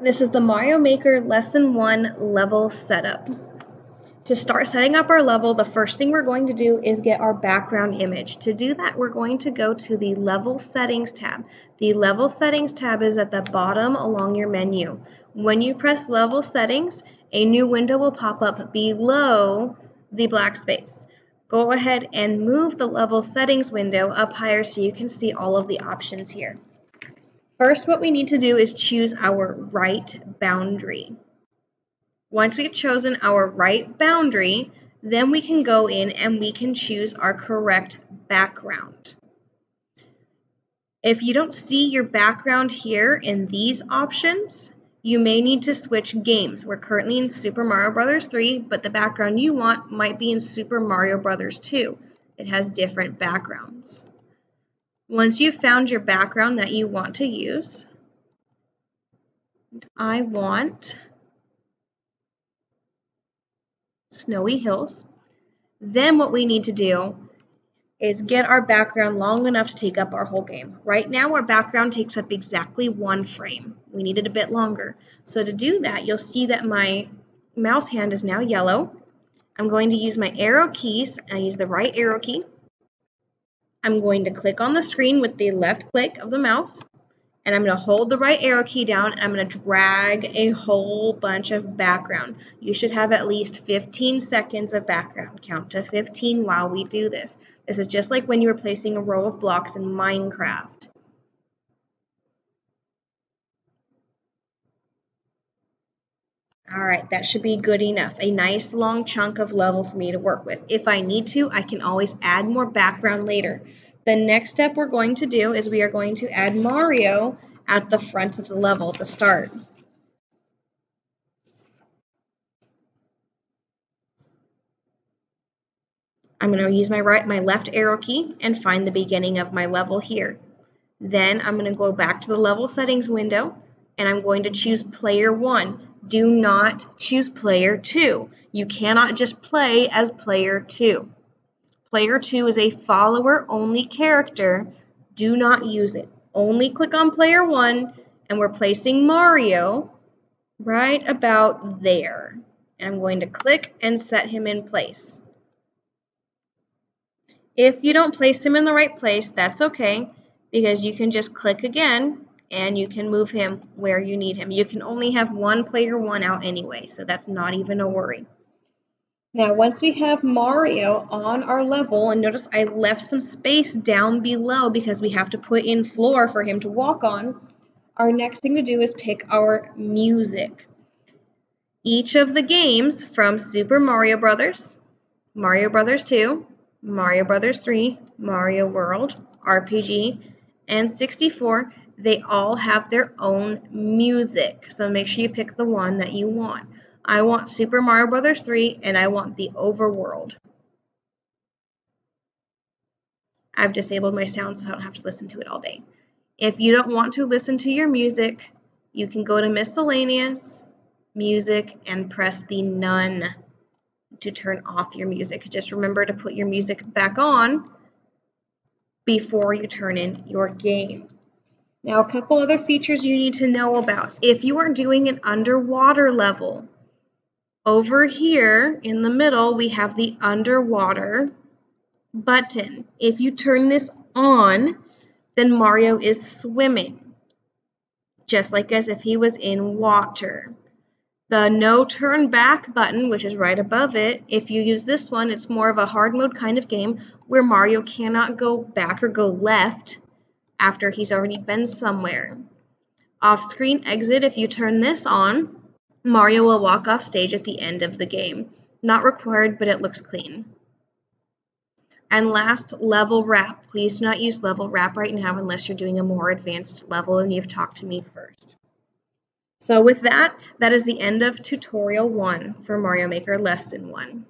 This is the Mario Maker Lesson 1 level setup. To start setting up our level, the first thing we're going to do is get our background image. To do that, we're going to go to the Level Settings tab. The Level Settings tab is at the bottom along your menu. When you press Level Settings, a new window will pop up below the black space. Go ahead and move the Level Settings window up higher so you can see all of the options here. First, what we need to do is choose our right boundary. Once we've chosen our right boundary, then we can go in and we can choose our correct background. If you don't see your background here in these options, you may need to switch games. We're currently in Super Mario Bros. 3, but the background you want might be in Super Mario Bros. 2. It has different backgrounds. Once you've found your background that you want to use, I want Snowy Hills. Then what we need to do is get our background long enough to take up our whole game. Right now our background takes up exactly 1 frame. We need it a bit longer. So to do that, you'll see that my mouse hand is now yellow. I'm going to use my arrow keys, and I use the right arrow key. I'm going to click on the screen with the left click of the mouse, and I'm going to hold the right arrow key down, and I'm going to drag a whole bunch of background. You should have at least 15 seconds of background. Count to 15 while we do this. This is just like when you were placing a row of blocks in Minecraft. Alright, that should be good enough. A nice long chunk of level for me to work with. If I need to, I can always add more background later. The next step we're going to do is we are going to add Mario at the front of the level at the start. I'm going to use my left arrow key and find the beginning of my level here. Then I'm going to go back to the level settings window, and I'm going to choose player 1. Do not choose player 2. You cannot just play as player 2. Player 2 is a follower-only character. Do not use it. Only click on player 1, and we're placing Mario right about there. And I'm going to click and set him in place. If you don't place him in the right place, that's okay, because you can just click again and you can move him where you need him. You can only have one player 1 out anyway, so that's not even a worry. Now, once we have Mario on our level, and notice I left some space down below because we have to put in floor for him to walk on, our next thing to do is pick our music. Each of the games from Super Mario Bros., Mario Bros. 2, Mario Bros. 3, Mario World, RPG, and 64, they all have their own music. So make sure you pick the one that you want. I want Super Mario Bros. 3, and I want the Overworld. I've disabled my sound so I don't have to listen to it all day. If you don't want to listen to your music, you can go to Miscellaneous, Music, and press the None to turn off your music. Just remember to put your music back on before you turn in your game. Now, a couple other features you need to know about. If you are doing an underwater level, over here in the middle, we have the underwater button. If you turn this on, then Mario is swimming, just like as if he was in water. The no turn back button, which is right above it, if you use this one, it's more of a hard mode kind of game where Mario cannot go back or go left after he's already been somewhere. Off-screen exit, if you turn this on, Mario will walk off stage at the end of the game. Not required, but it looks clean. And last, level wrap. Please do not use level wrap right now unless you're doing a more advanced level and you've talked to me first. So with that, that is the end of tutorial 1 for Mario Maker Lesson 1.